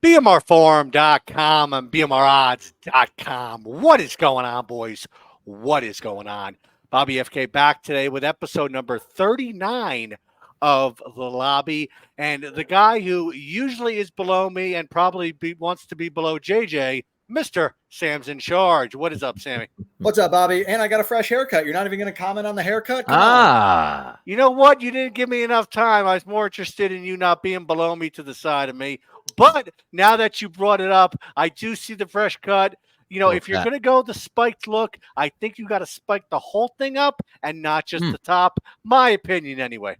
BMRforum.com and BMRodds.com. What is going on, boys? What is going on? Bobby FK back today with episode number 39 of The Lobby. And the guy who usually is below me and probably wants to be below JJ, Mr. Sam's in charge. What is up, Sammy? What's up, Bobby? And I got a fresh haircut. You're not even going to comment on the haircut? Come on. You know what? You didn't give me enough time. I was more interested in you not being below me to the side of me. But now that you brought it up, I do see the fresh cut. You know, if you're going to go the spiked look, I think you got to spike the whole thing up and not just the top. My opinion, anyway.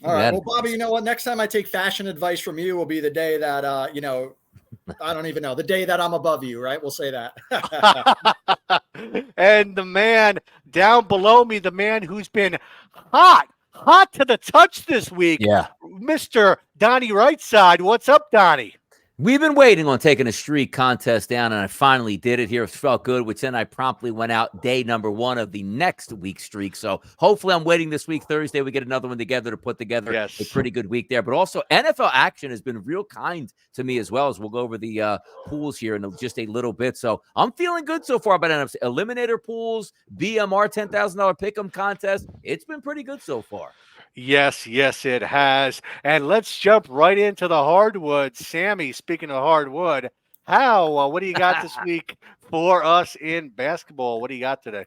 All right. Well, Bobby, you know what? Next time I take fashion advice from you will be the day that, I don't even know, the day that I'm above you, right? We'll say that. And the man down below me, the man who's been hot to the touch this week, Mr. Donnie Rightside. What's up, Donnie? We've been waiting on taking a streak contest down, and I finally did it here. It felt good, which then I promptly went out day number 1 of the next week's streak. So hopefully I'm waiting this week, Thursday, we get another one together to put together a pretty good week there. But also NFL action has been real kind to me as well, as we'll go over the pools here in just a little bit. So I'm feeling good so far about NFC. Eliminator pools, BMR $10,000 pick'em contest. It's been pretty good so far. Yes, it has. And let's jump right into the hardwood. Sammy, speaking of hardwood, what do you got this week for us in basketball? What do you got today?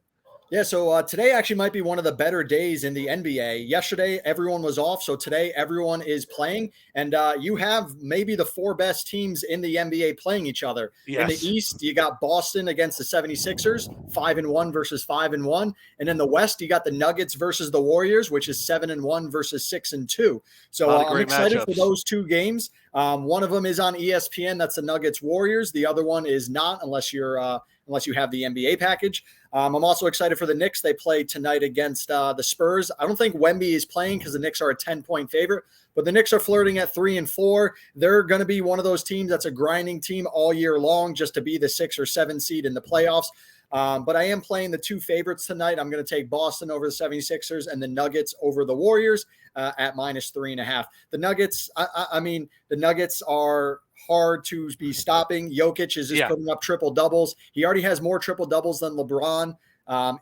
Yeah, so today actually might be one of the better days in the NBA. Yesterday, everyone was off, so today everyone is playing, and you have maybe the 4 best teams in the NBA playing each other. Yes. In the East, you got Boston against the 76ers, 5-1 versus 5-1, and in the West, you got the Nuggets versus the Warriors, which is 7-1 versus 6-2. So I'm excited for those 2 games. One of them is on ESPN. That's the Nuggets Warriors. The other one is not, unless you have the NBA package. I'm also excited for the Knicks. They play tonight against the Spurs. I don't think Wemby is playing because the Knicks are a 10-point favorite, but the Knicks are flirting at 3-4. They're going to be one of those teams that's a grinding team all year long just to be the 6 or 7 seed in the playoffs. But I am playing the 2 favorites tonight. I'm going to take Boston over the 76ers and the Nuggets over the Warriors at -3.5. The Nuggets, the Nuggets are hard to be stopping. Jokic is just putting up triple doubles. He already has more triple doubles than LeBron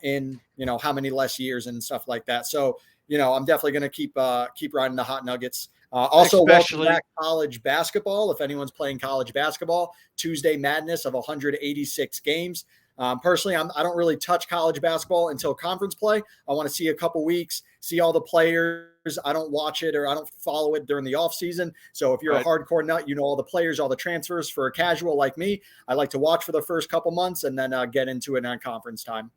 in how many less years and stuff like that. So I'm definitely going to keep riding the hot Nuggets. Also, welcome back college basketball. If anyone's playing college basketball, Tuesday Madness of 186 games. Personally, I don't really touch college basketball until conference play. I want to see a couple weeks, see all the players. I don't watch it or I don't follow it during the off season. So if you're a hardcore nut, you know all the players, all the transfers. For a casual like me, I like to watch for the first couple months and then get into it on conference time.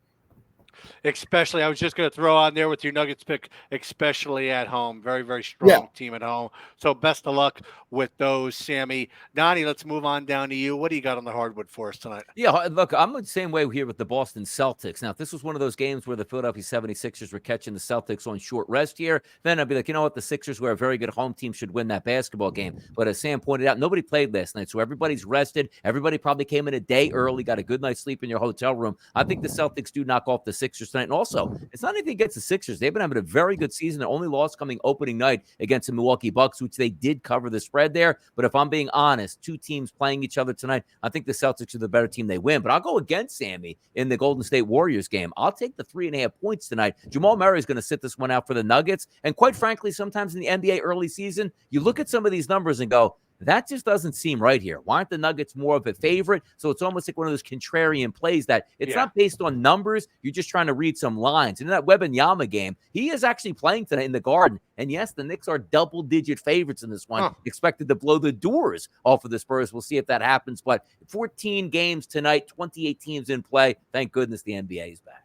Especially, I was just going to throw on there with your Nuggets pick, especially at home. Very, very strong team at home. So best of luck with those, Sammy. Donnie, let's move on down to you. What do you got on the hardwood for us tonight? Yeah, look, I'm the same way here with the Boston Celtics. Now, if this was one of those games where the Philadelphia 76ers were catching the Celtics on short rest here, then I'd be like, you know what, the Sixers were a very good home team, should win that basketball game. But as Sam pointed out, nobody played last night, so everybody's rested. Everybody probably came in a day early, got a good night's sleep in your hotel room. I think the Celtics do knock off the Sixers tonight. And also, it's not anything against the Sixers. They've been having a very good season. Their only loss coming opening night against the Milwaukee Bucks, which they did cover the spread there. But if I'm being honest, 2 teams playing each other tonight, I think the Celtics are the better team. They win. But I'll go against Sammy in the Golden State Warriors game. I'll take the 3.5 points tonight. Jamal Murray is going to sit this one out for the Nuggets. And quite frankly, sometimes in the NBA early season, you look at some of these numbers and go, that just doesn't seem right here. Why aren't the Nuggets more of a favorite? So it's almost like one of those contrarian plays that it's not based on numbers. You're just trying to read some lines. And in that Wembanyama game, he is actually playing tonight in the Garden. And yes, the Knicks are double-digit favorites in this one, expected to blow the doors off of the Spurs. We'll see if that happens. But 14 games tonight, 28 teams in play. Thank goodness the NBA is back.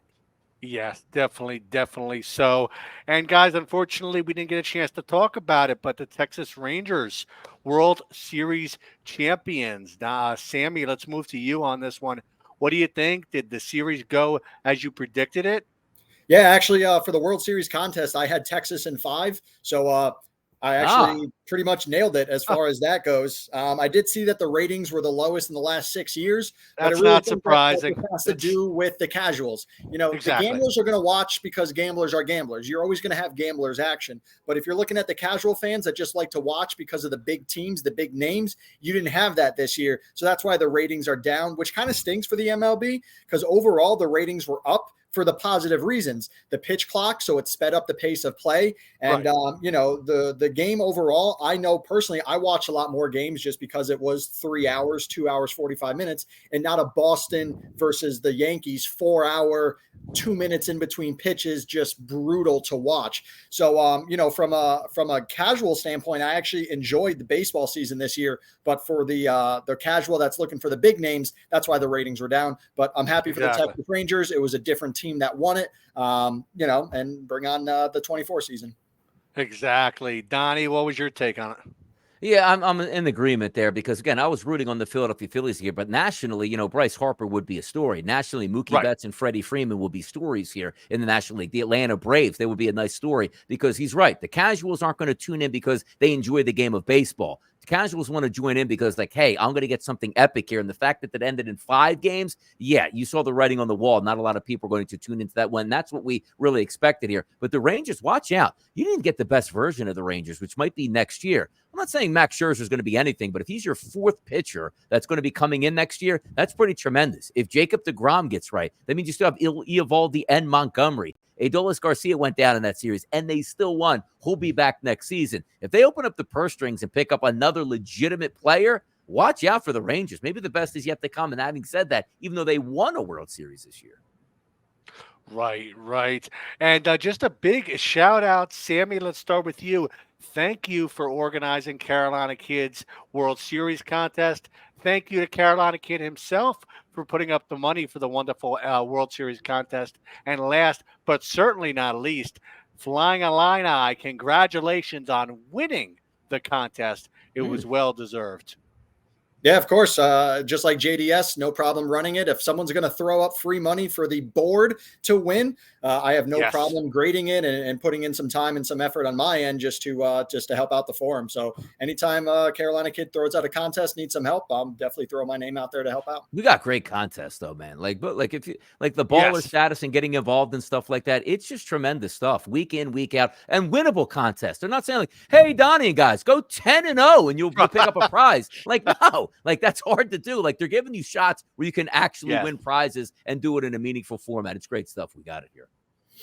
Yes, definitely so. And guys, unfortunately, we didn't get a chance to talk about it, but the Texas Rangers World Series champions. Sammy, let's move to you on this one. What do you think? Did the series go as you predicted it? Yeah, actually, for the World Series contest, I had Texas in 5. So I actually pretty much nailed it as far as that goes. I did see that the ratings were the lowest in the last 6 years. That's but not surprising. That has to do with the casuals. The gamblers are going to watch because gamblers are gamblers. You're always going to have gamblers action. But if you're looking at the casual fans that just like to watch because of the big teams, the big names, you didn't have that this year. So that's why the ratings are down, which kind of stinks for the MLB because overall the ratings were up for the positive reasons. The pitch clock, so it sped up the pace of play. And, the game overall, I know personally, I watch a lot more games just because it was 3 hours, 2 hours, 45 minutes, and not a Boston versus the Yankees 4 hour, 2 minutes in between pitches, just brutal to watch. So, from a casual standpoint, I actually enjoyed the baseball season this year, but for the casual that's looking for the big names, that's why the ratings were down. But I'm happy for the Texas Rangers. It was a different team that won it, and bring on the 24 season. Exactly. Donnie, what was your take on it? Yeah, I'm in agreement there because, again, I was rooting on the Philadelphia Phillies here, but nationally, Bryce Harper would be a story. Nationally, Mookie Betts and Freddie Freeman will be stories here in the National League. The Atlanta Braves, they would be a nice story because he's right. The casuals aren't going to tune in because they enjoy the game of baseball. Casuals want to join in because, hey, I'm going to get something epic here. And the fact that it ended in 5 games, you saw the writing on the wall. Not a lot of people are going to tune into that one. That's what we really expected here. But the Rangers, watch out. You didn't get the best version of the Rangers, which might be next year. I'm not saying Max Scherzer is going to be anything, but if he's your 4th pitcher that's going to be coming in next year, that's pretty tremendous. If Jacob deGrom gets right, that means you still have Eovaldi and Montgomery. Adolis Garcia went down in that series, and they still won. He'll be back next season. If they open up the purse strings and pick up another legitimate player, watch out for the Rangers. Maybe the best is yet to come. And having said that, even though they won a World Series this year. Right. And just a big shout out, Sammy, let's start with you. Thank you for organizing Carolina Kid's World Series contest. Thank you to Carolina Kid himself for putting up the money for the wonderful World Series contest. And last, but certainly not least, Flying Illini, congratulations on winning the contest. It was well deserved. Yeah, of course. Just like JDS, no problem running it. If someone's going to throw up free money for the board to win, I have no problem grading it and putting in some time and some effort on my end just to help out the forum. So anytime Carolina Kid throws out a contest, needs some help, I'll definitely throw my name out there to help out. We got great contests though, man. If you like the baller status and getting involved in stuff like that, it's just tremendous stuff. Week in, week out, and winnable contests. They're not saying hey, Donnie and guys, go 10-0 and you'll pick up a prize. No. That's hard to do. They're giving you shots where you can actually win prizes and do it in a meaningful format. It's great stuff. We got it here.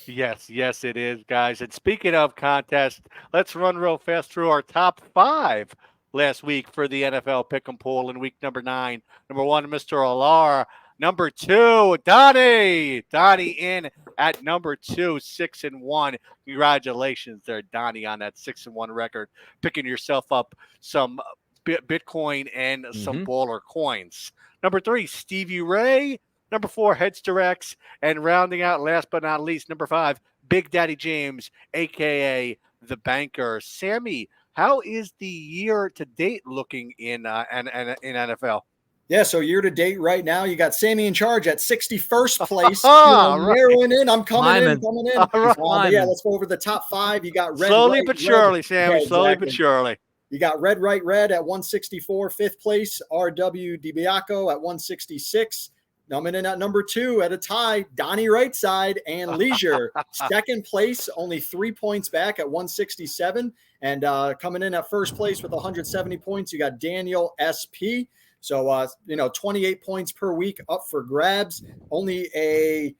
Yes, it is, guys. And speaking of contests, let's run real fast through our top 5 last week for the NFL Pick'em Pool in week number 9. Number 1, Mr. Alar. Number 2, Donnie. Donnie in at number 2, 6-1. Congratulations there, Donnie, on that 6-1 record. Picking yourself up some Bitcoin and some baller coins. Number 3, Stevie Ray. Number 4, Heads Directs. And rounding out, last but not least, number 5, Big Daddy James, a.k.a. The Banker. Sammy, how is the year to date looking in NFL? Yeah, so year to date right now, you got Sammy in charge at 61st place. Narrowing in. I'm coming in. Let's go over the top 5. You got Red. Slowly but surely, Sammy. Slowly but surely. You got Red at 164, 5th place. RW DiBiaco at 166. Coming in at number 2 at a tie, Donnie Rightside and Leisure. 2nd place, only 3 points back at 167. And coming in at 1st place with 170 points, you got Daniel SP. So, 28 points per week up for grabs. Only a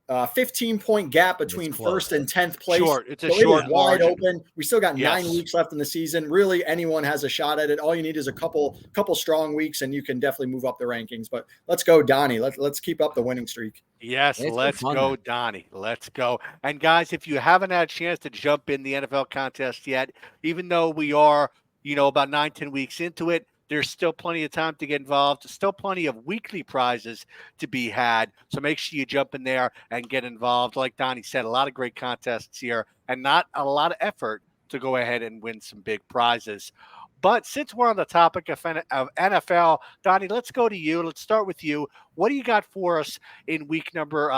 15-point gap between 1st and 10th place. It's a short wide open. We still got 9 weeks left in the season. Really, anyone has a shot at it. All you need is a couple strong weeks, and you can definitely move up the rankings. But let's go, Donnie. Let's keep up the winning streak. Yes, let's go, Donnie. Let's go. And guys, if you haven't had a chance to jump in the NFL contest yet, even though we are, about 9-10 weeks into it, there's still plenty of time to get involved. Still plenty of weekly prizes to be had. So make sure you jump in there and get involved. Like Donnie said, a lot of great contests here and not a lot of effort to go ahead and win some big prizes. But since we're on the topic of NFL, Donnie, let's go to you. Let's start with you. What do you got for us in week number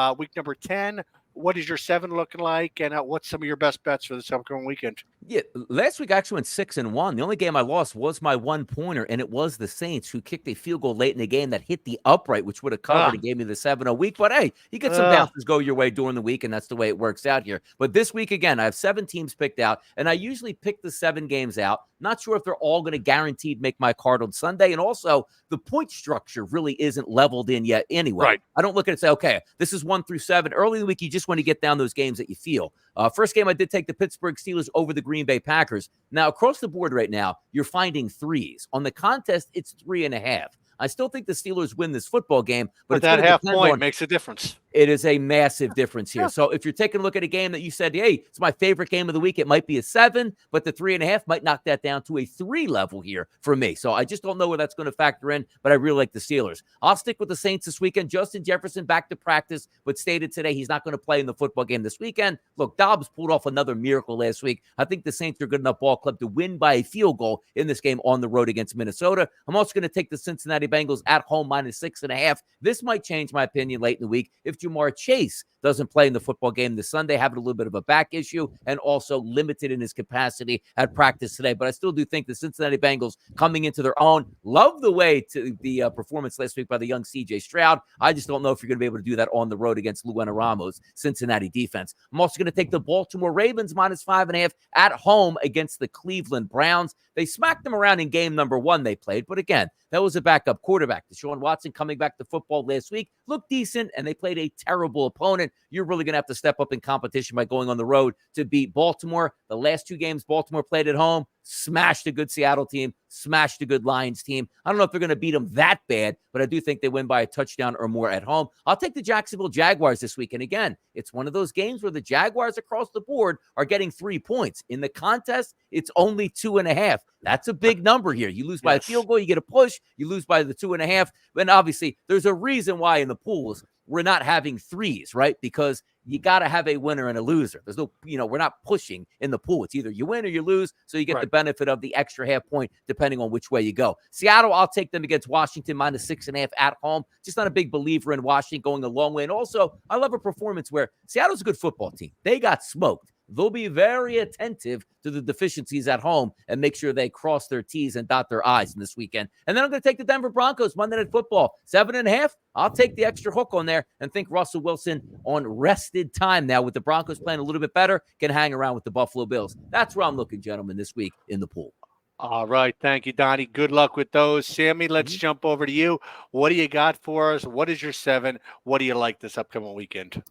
10? what is your 7 looking like, and what's some of your best bets for this upcoming weekend? Yeah, last week I actually went 6-1. The only game I lost was my 1-pointer, and it was the Saints who kicked a field goal late in the game that hit the upright, which would have covered and gave me the 7 a week. But hey, you get some bounces go your way during the week, and that's the way it works out here. But this week, again, I have 7 teams picked out, and I usually pick the 7 games out. Not sure if they're all going to guaranteed make my card on Sunday. And also, the point structure really isn't leveled in yet anyway. Right. I don't look at it and say, okay, this is 1 through 7. Early in the week, you just want to get down those games that you feel. First game, I did take the Pittsburgh Steelers over the Green Bay Packers. Now, across the board right now, you're finding 3s. On the contest, it's 3.5. I still think the Steelers win this football game, but that half point makes a difference. It is a massive difference here. So if you're taking a look at a game that you said, hey, it's my favorite game of the week, it might be a 7, but the 3.5 might knock that down to a 3 level here for me. So I just don't know where that's going to factor in, but I really like the Steelers. I'll stick with the Saints this weekend. Justin Jefferson back to practice, but stated today he's not going to play in the football game this weekend. Look, Dobbs pulled off another miracle last week. I think the Saints are good enough ball club to win by a field goal in this game on the road against Minnesota. I'm also going to take the Cincinnati Bengals at home -6.5. This might change my opinion late in the week if Jamar Chase doesn't play in the football game this Sunday, having a little bit of a back issue and also limited in his capacity at practice today. But I still do think the Cincinnati Bengals coming into their own. Love the way to the performance last week by the young C.J. Stroud. I just don't know if you're going to be able to do that on the road against Luana Ramos' Cincinnati defense. I'm also going to take the Baltimore Ravens -5.5 at home against the Cleveland Browns. They smacked them around in game number 1 they played, but again, that was a backup quarterback. Deshaun Watson coming back to football last week looked decent, and they played a terrible opponent. You're really going to have to step up in competition by going on the road to beat Baltimore. The last 2 games Baltimore played at home, smashed a good Seattle team, smashed a good Lions team. I don't know if they're going to beat them that bad, but I do think they win by a touchdown or more at home. I'll take the Jacksonville Jaguars this week. And again, it's one of those games where the Jaguars across the board are getting 3 points. In the contest, it's only 2.5. That's a big number here. You lose by a field goal, you get a push. You lose by the 2.5. And obviously, there's a reason why in the pools we're not having 3s, right? Because you got to have a winner and a loser. There's no, we're not pushing in the pool. It's either you win or you lose. So you get the benefit of the extra half point depending on which way you go. Seattle, I'll take them against Washington -6.5 at home. Just not a big believer in Washington going a long way. And also, I love a performance where Seattle's a good football team. They got smoked. They'll be very attentive to the deficiencies at home and make sure they cross their T's and dot their I's in this weekend. And then I'm going to take the Denver Broncos Monday Night Football 7.5. I'll take the extra hook on there and think Russell Wilson on rested time now with the Broncos playing a little bit better can hang around with the Buffalo Bills. That's where I'm looking, gentlemen, this week in the pool. All right. Thank you, Donnie. Good luck with those. Sammy, let's jump over to you. What do you got for us? What is your 7? What do you like this upcoming weekend?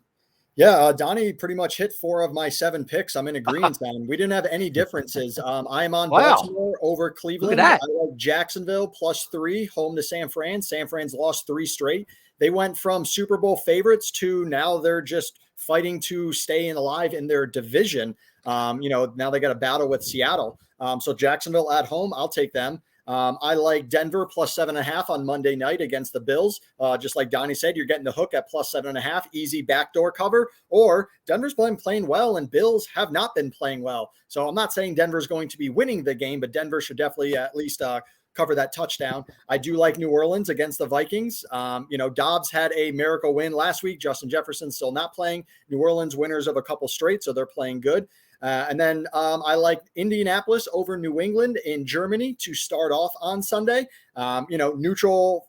Yeah, Donnie pretty much hit 4 of my 7 picks. I'm in agreement on them. We didn't have any differences. I'm on Baltimore over Cleveland. I like Jacksonville +3, home to San Fran. San Fran's lost 3 straight. They went from Super Bowl favorites to now they're just fighting to stay alive in their division. Now they got a battle with Seattle. So Jacksonville at home, I'll take them. I like Denver +7.5 on Monday night against the Bills. Just like Donnie said, you're getting the hook at +7.5, easy backdoor cover. Or Denver's playing well, and Bills have not been playing well. So I'm not saying Denver's going to be winning the game, but Denver should definitely at least cover that touchdown. I do like New Orleans against the Vikings. Dobbs had a miracle win last week. Justin Jefferson still not playing. New Orleans winners of a couple straight, so they're playing good. And then I like Indianapolis over New England in Germany to start off on Sunday. Neutral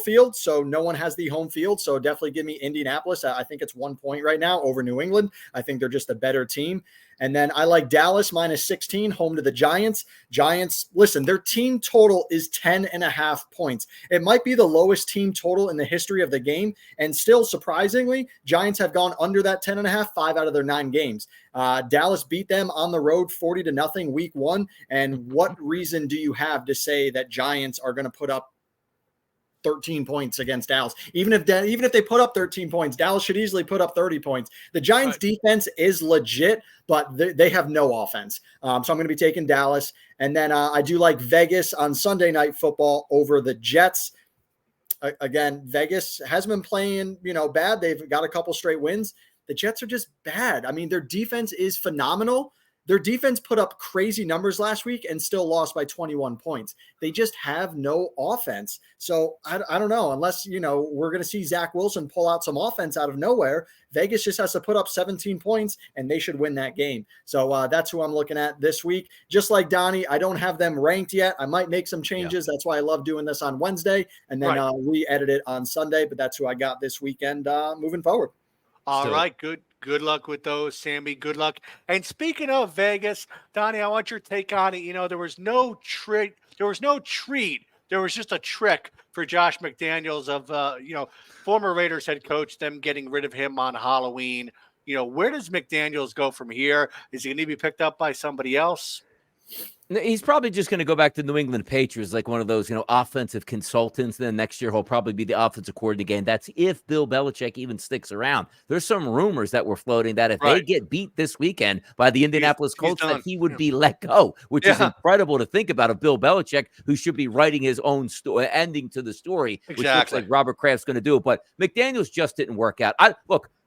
field, so no one has the home field. So definitely give me Indianapolis. I think it's 1 point right now over New England. I think they're just a better team. And then I like Dallas -16, home to the Giants. Giants, listen, their team total is 10.5 points. It might be the lowest team total in the history of the game. And still, surprisingly, Giants have gone under that 10.5 5 out of their 9 games. Dallas beat them on the road 40-0 week 1. And what reason do you have to say that Giants are going to put up 13 points against Dallas? Even if they put up 13 points, Dallas should easily put up 30 points. The Giants defense is legit, but they have no offense. So I'm going to be taking Dallas. And then I do like Vegas on Sunday Night Football over the Jets. Again, Vegas hasn't been playing, bad. They've got a couple straight wins. The Jets are just bad. I mean, their defense is phenomenal. Their defense put up crazy numbers last week and still lost by 21 points. They just have no offense. So I don't know, unless, we're going to see Zach Wilson pull out some offense out of nowhere. Vegas just has to put up 17 points and they should win that game. So that's who I'm looking at this week. Just like Donnie, I don't have them ranked yet. I might make some changes. Yeah. That's why I love doing this on Wednesday. And then we edit it on Sunday. But that's who I got this weekend moving forward. All right. Good luck with those, Sammy. Good luck. And speaking of Vegas, Donnie, I want your take on it. There was no treat. There was just a trick for Josh McDaniels of, former Raiders head coach, them getting rid of him on Halloween. Where does McDaniels go from here? Is he going to be picked up by somebody else? He's probably just going to go back to New England Patriots, like one of those, offensive consultants. Then next year, he'll probably be the offensive coordinator again. That's if Bill Belichick even sticks around. There's some rumors that were floating that if they get beat this weekend by the Indianapolis Colts, that he would be let go, which is incredible to think about, of Bill Belichick, who should be writing his own ending to the story, which looks like Robert Kraft's going to do it. But McDaniels just didn't work out.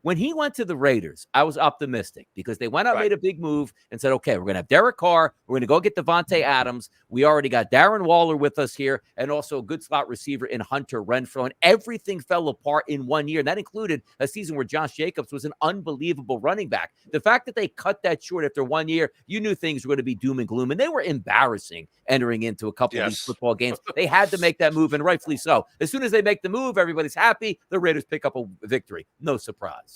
When he went to the Raiders, I was optimistic because they went out, made a big move, and said, okay, we're going to have Derek Carr. We're going to go get Devontae Adams. We already got Darren Waller with us here, and also a good slot receiver in Hunter Renfrow. And everything fell apart in 1 year. And that included a season where Josh Jacobs was an unbelievable running back. The fact that they cut that short after 1 year, you knew things were going to be doom and gloom. And they were embarrassing entering into a couple of these football games. They had to make that move, and rightfully so. As soon as they make the move, everybody's happy. The Raiders pick up a victory. No surprise.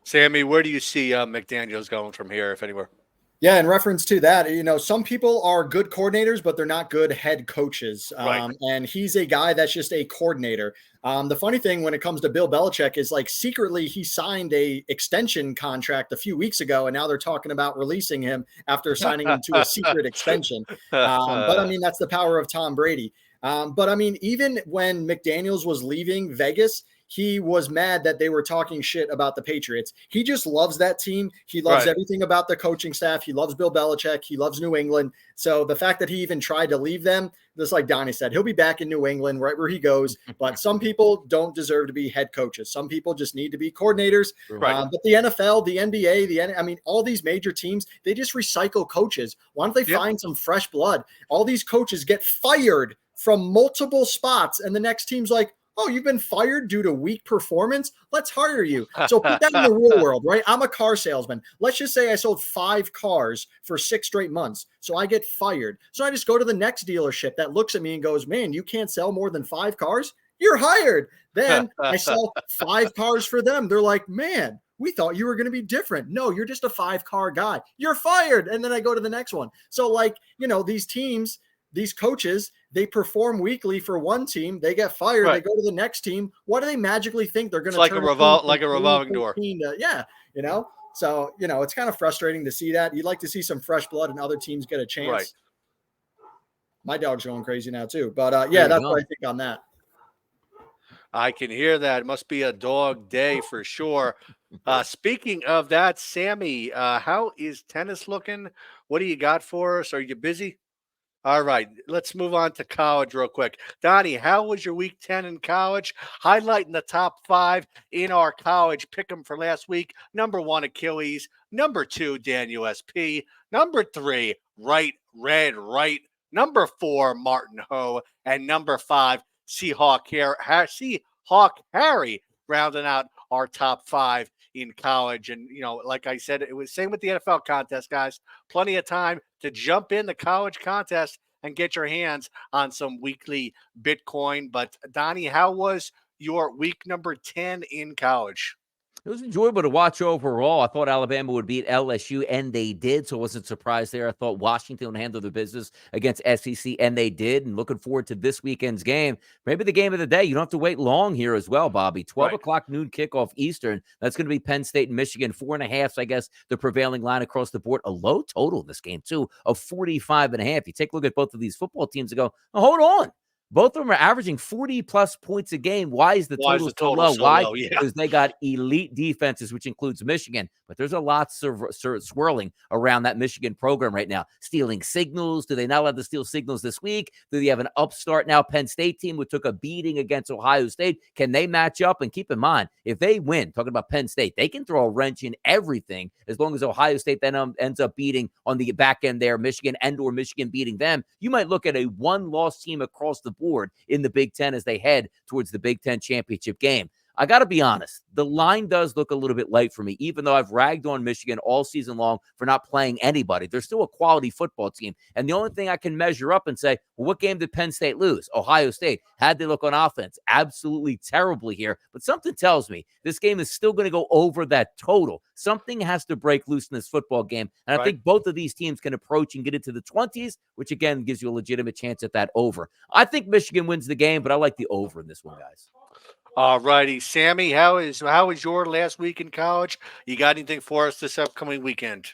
Sammy, where do you see McDaniels going from here, if anywhere? Yeah, in reference to that, some people are good coordinators, but they're not good head coaches. And he's a guy that's just a coordinator. The funny thing when it comes to Bill Belichick is, like, secretly he signed a extension contract a few weeks ago, and now they're talking about releasing him after signing him to a secret extension. But that's the power of Tom Brady. But even when McDaniels was leaving Vegas, he was mad that they were talking shit about the Patriots. He just loves that team. He loves everything about the coaching staff. He loves Bill Belichick. He loves New England. So the fact that he even tried to leave them, just like Donnie said, he'll be back in New England right where he goes. But some people don't deserve to be head coaches. Some people just need to be coordinators. But the NFL, the NBA, all these major teams, they just recycle coaches. Why don't they find some fresh blood? All these coaches get fired from multiple spots, and the next team's like, oh, you've been fired due to weak performance? Let's hire you. So put that in the real world, right? I'm a car salesman. Let's just say I sold 5 cars for 6 straight months. So I get fired. So I just go to the next dealership that looks at me and goes, man, you can't sell more than 5 cars? You're hired. Then I sell 5 cars for them. They're like, man, we thought you were going to be different. No, you're just a 5-car guy. You're fired. And then I go to the next one. So, these teams, these coaches, they perform weekly for one team. They get fired. They go to the next team. What do they magically think they're going to? Like a revolving door. So it's kind of frustrating to see that. You'd like to see some fresh blood and other teams get a chance. Right. My dog's going crazy now too. But that's what I think on that. I can hear that. It must be a dog day for sure. Speaking of that, Sammy, how is tennis looking? What do you got for us? Are you busy? All right, let's move on to college real quick. Donnie, how was your week 10 in college? Highlighting the top 5 in our college pick 'em for last week. Number 1, Achilles. Number 2, Dan USP. Number 3, Red Right. Number 4, Martin Ho. And number 5, Seahawk Harry, rounding out our top 5 in college. And, like I said, it was same with the NFL contest, guys. Plenty of time to jump in the college contest and get your hands on some weekly Bitcoin. But Donnie, how was your week number 10 in college? It was enjoyable to watch overall. I thought Alabama would beat LSU, and they did, so I wasn't surprised there. I thought Washington would handle their business against SEC, and they did. And looking forward to this weekend's game. Maybe the game of the day. You don't have to wait long here as well, Bobby. 12 o'clock noon kickoff Eastern. That's going to be Penn State and Michigan. 4.5, I guess, the prevailing line across the board. A low total in this game, too, of 45.5. You take a look at both of these football teams and go, oh, hold on. Both of them are averaging 40-plus points a game. Why is the total so low? Why? Because they got elite defenses, which includes Michigan. But there's a lot swirling around that Michigan program right now. Stealing signals. Do they not allowed to steal signals this week? Do they have an upstart now Penn State team who took a beating against Ohio State? Can they match up? And keep in mind, if they win, talking about Penn State, they can throw a wrench in everything as long as Ohio State then ends up beating on the back end there, Michigan or Michigan beating them. You might look at a one-loss team across the board in the Big Ten as they head towards the Big Ten championship game. I got to be honest, the line does look a little bit light for me, even though I've ragged on Michigan all season long for not playing anybody. They're still a quality football team. And the only thing I can measure up and say, well, what game did Penn State lose? Ohio State. How'd they look on offense? Absolutely terribly here. But something tells me this game is still going to go over that total. Something has to break loose in this football game. And I think both of these teams can approach and get into the 20s, which again gives you a legitimate chance at that over. I think Michigan wins the game, but I like the over in this one, guys. All righty, Sammy, how is your last week in college? You got anything for us this upcoming weekend?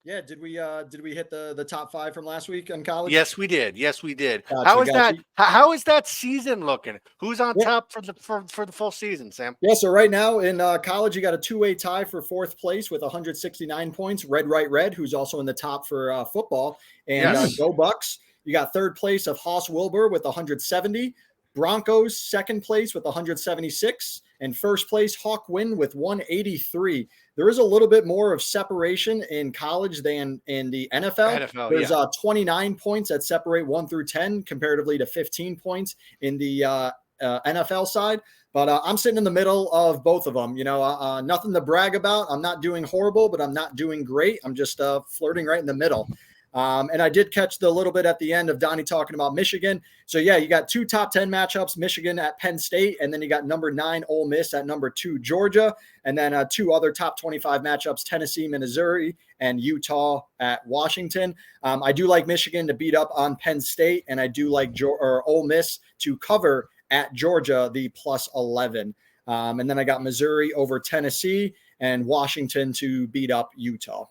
Yeah, did we hit the top 5 from last week in college? Yes, we did. Gotcha, how is that season looking? Who's on top for the full season, Sam? Yeah, so right now in college, you got a 2-way tie for 4th place with 169 points. Red, who's also in the top for football, and Go Bucks. You got 3rd place of Haas Wilbur with 170. Broncos 2nd place with 176, and 1st place Hawkwind with 183. There is a little bit more of separation in college than in the NFL. There's 29 points that separate 1 through 10 comparatively to 15 points in the NFL side. But I'm sitting in the middle of both of them. Nothing to brag about. I'm not doing horrible, but I'm not doing great. I'm just flirting right in the middle. And I did catch the little bit at the end of Donnie talking about Michigan. So, yeah, you got 2 top 10 matchups, Michigan at Penn State, and then you got number 9 Ole Miss at number 2 Georgia, and then 2 other top 25 matchups, Tennessee, Missouri, and Utah at Washington. I do like Michigan to beat up on Penn State, and I do like Ole Miss to cover at Georgia, the plus 11. And then I got Missouri over Tennessee and Washington to beat up Utah.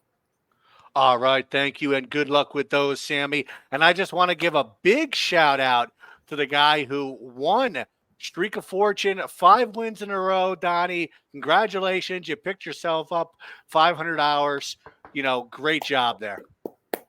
All right. Thank you. And good luck with those, Sammy. And I just want to give a big shout out to the guy who won Streak of Fortune, 5 wins in a row. Donnie, congratulations. You picked yourself up $500. Great job there.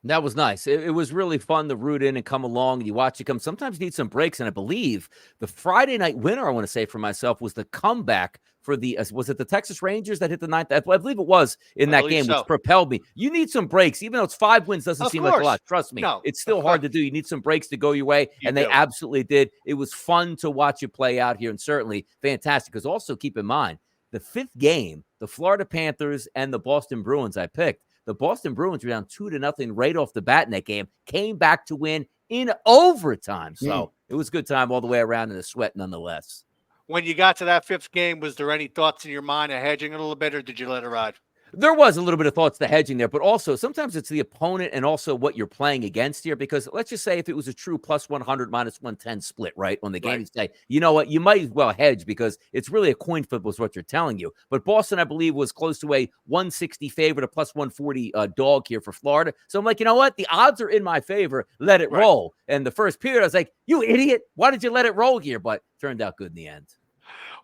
That was nice. It was really fun to root in and come along. You watch it come. Sometimes you need some breaks. And I believe the Friday night winner, I want to say for myself, was the comeback for was it the Texas Rangers that hit the 9th? I believe it was in that game, which propelled me. You need some breaks. Even though it's 5 wins, doesn't seem like a lot. Trust me. No, it's still hard to do. You need some breaks to go your way. They absolutely did. It was fun to watch it play out here, and certainly fantastic. Because also keep in mind, the 5th game, the Florida Panthers and the Boston Bruins I picked. The Boston Bruins were down 2-0 right off the bat in that game, came back to win in overtime. So it was a good time all the way around in the sweat nonetheless. When you got to that 5th game, was there any thoughts in your mind of hedging a little bit, or did you let it ride? There was a little bit of thoughts to hedging there, but also sometimes it's the opponent and also what you're playing against here. Because let's just say if it was a true plus 100, minus 110 split, right, on the game, you say, you know what, you might as well hedge because it's really a coin flip was what you're telling you. But Boston, I believe, was close to a 160 favorite, a plus 140 dog here for Florida. So I'm like, you know what, the odds are in my favor. Let it roll. And the first period, I was like, you idiot, why did you let it roll here? But turned out good in the end.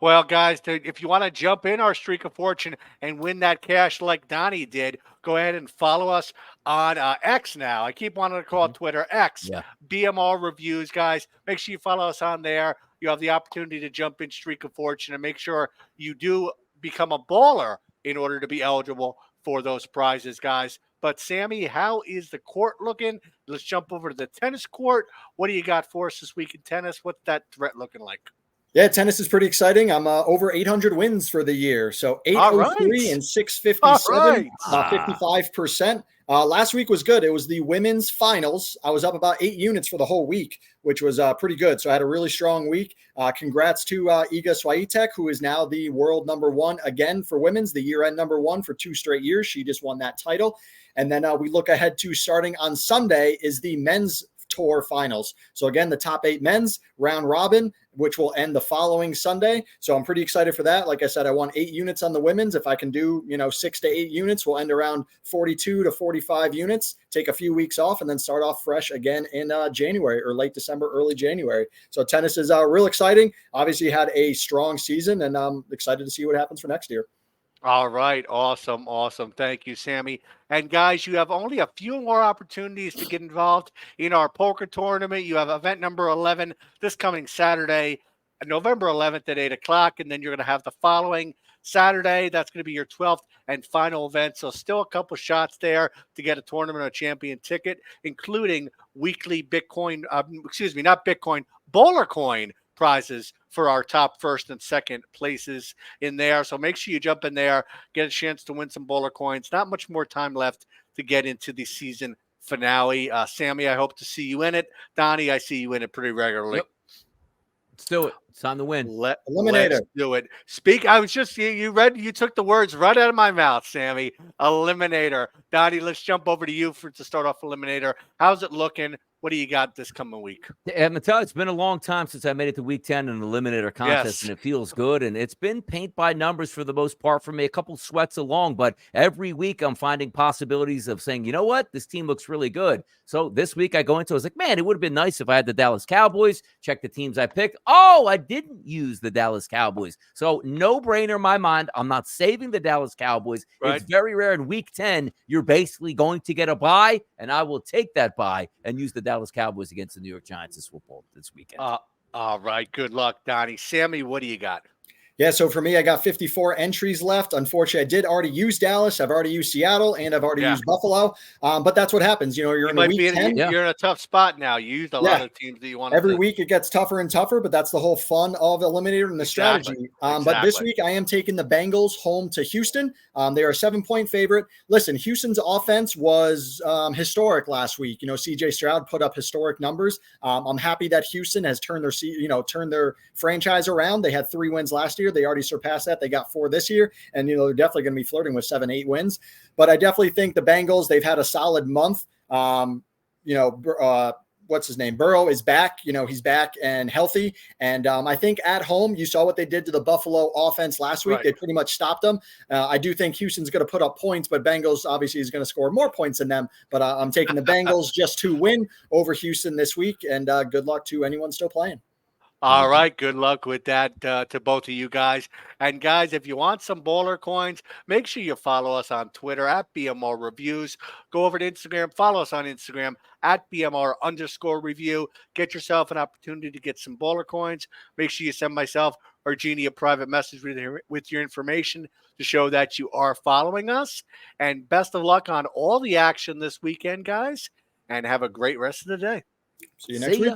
Well, guys, if you want to jump in our Streak of Fortune and win that cash like Donnie did, go ahead and follow us on X now. I keep wanting to call it Twitter, X. Yeah. BMR Reviews, guys. Make sure you follow us on there. You have the opportunity to jump in Streak of Fortune and make sure you do become a baller in order to be eligible for those prizes, guys. But, Sammy, how is the court looking? Let's jump over to the tennis court. What do you got for us this week in tennis? What's that threat looking like? Yeah, tennis is pretty exciting. I'm over 800 wins for the year. So 803 and 657, 55%. Last week was good. It was the women's finals. I was up about 8 units for the whole week, which was pretty good. So I had a really strong week. Congrats to Iga Swiatek, who is now the world number 1 again for women's, the year-end number 1 for 2 straight years. She just won that title. And then we look ahead to starting on Sunday is the men's tour finals. So again, the top 8 men's round robin, which will end the following Sunday. So I'm pretty excited for that. Like I said, I won 8 units on the women's. If I can do, 6 to 8 units, we'll end around 42 to 45 units, take a few weeks off, and then start off fresh again in January or late December, early January. So tennis is real exciting. Obviously had a strong season, and I'm excited to see what happens for next year. All right. Awesome. Awesome. Thank you, Sammy. And guys, you have only a few more opportunities to get involved in our poker tournament. You have event number 11 this coming Saturday, November 11th at 8 o'clock. And then you're going to have the following Saturday. That's going to be your 12th and final event. So still a couple shots there to get a tournament or champion ticket, including weekly Bitcoin, not Bitcoin, Bowler Coin prizes for our top first and second places in there. So make sure you jump in there, get a chance to win some Bowler Coins. Not much more time left to get into the season finale. Sammy, I hope to see you in it. Donnie, I see you in it pretty regularly. Yep. Let's do it. It's time to win. Eliminator. Let's do it. I was just, you took the words right out of my mouth, Sammy. Eliminator. Donnie, let's jump over to you to start off Eliminator. How's it looking? What do you got this coming week? I'm gonna tell you, it's been a long time since I made it to week 10 in an eliminator contest, and it feels good. And it's been paint by numbers for the most part for me, a couple sweats along, but every week I'm finding possibilities of saying, you know what, this team looks really good. So this week I go into, I was like, man, it would have been nice if I had the Dallas Cowboys. Check the teams I picked. Oh, I didn't use the Dallas Cowboys. So no brainer in my mind. I'm not saving the Dallas Cowboys. Right. It's very rare in week 10, you're basically going to get a bye, and I will take that bye and use the Dallas Cowboys against the New York Giants this weekend. All right. Good luck, Donnie. Sammy, what do you got? Yeah, so for me, I got 54 entries left. Unfortunately, I did already use Dallas. I've already used Seattle, and I've already used Buffalo. But that's what happens. You're in a week 10. You're in a tough spot now. You used a lot of teams that you want. Every week it gets tougher and tougher, but that's the whole fun of Eliminator and the strategy. But this week I am taking the Bengals home to Houston. They are a 7-point favorite. Listen, Houston's offense was historic last week. CJ Stroud put up historic numbers. I'm happy that Houston has turned their franchise around. They had 3 wins last year. They already surpassed that. They got 4 this year, and they're definitely going to be flirting with 7-8 wins. But I definitely think the Bengals, they've had a solid month. What's his name? Burrow is back. He's back and healthy. And I think at home, you saw what they did to the Buffalo offense last week. Right. They pretty much stopped them. I do think Houston's going to put up points, but Bengals obviously is going to score more points than them. But I'm taking the Bengals just to win over Houston this week. And good luck to anyone still playing. All right. Good luck with that to both of you guys. And guys, if you want some Bowler Coins, make sure you follow us on Twitter at BMR Reviews. Go over to Instagram. Follow us on Instagram at BMR_review. Get yourself an opportunity to get some Bowler Coins. Make sure you send myself or Jeannie a private message with your information to show that you are following us. And best of luck on all the action this weekend, guys. And have a great rest of the day. See you next week.